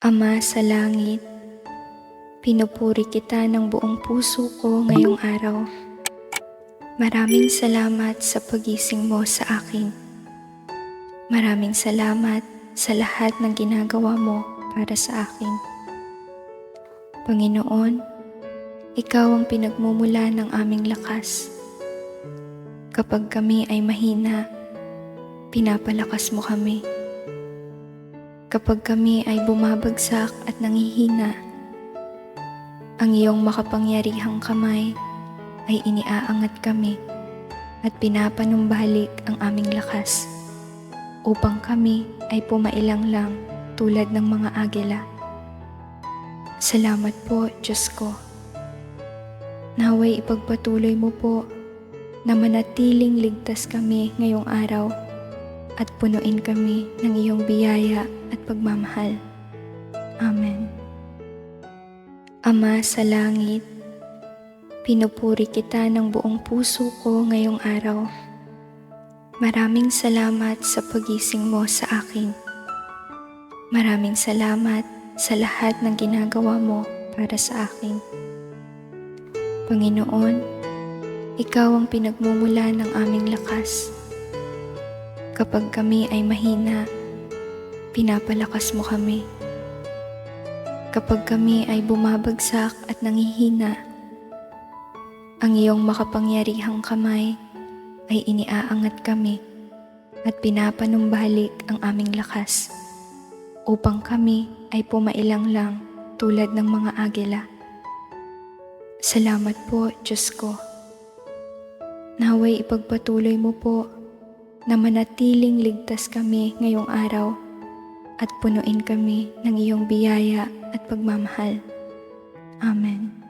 Ama sa langit, pinupuri kita ng buong puso ko ngayong araw. Maraming salamat sa pagising mo sa akin. Maraming salamat sa lahat ng ginagawa mo para sa akin. Panginoon, Ikaw ang pinagmumula ng aming lakas. Kapag kami ay mahina, pinapalakas mo kami. Kapag kami ay bumabagsak at nanghihina, ang iyong makapangyarihang kamay ay iniaangat kami at pinapanumbalik ang aming lakas upang kami ay pumailang lang tulad ng mga agila. Salamat po, Diyos ko. Naway ipagpatuloy mo po na manatiling ligtas kami ngayong araw at punuin kami ng iyong biyaya at pagmamahal. Amen. Ama sa langit, pinupuri kita ng buong puso ko ngayong araw. Maraming salamat sa pagising mo sa akin. Maraming salamat sa lahat ng ginagawa mo para sa akin. Panginoon, Ikaw ang pinagmumula ng aming lakas. Kapag kami ay mahina, pinapalakas mo kami. Kapag kami ay bumabagsak at nanghihina, ang iyong makapangyarihang kamay ay iniaangat kami at pinapanumbalik ang aming lakas upang kami ay pumailang lang tulad ng mga agila. Salamat po, Diyos ko. Naway ipagpatuloy mo po na manatiling ligtas kami ngayong araw at punuin kami ng iyong biyaya at pagmamahal. Amen.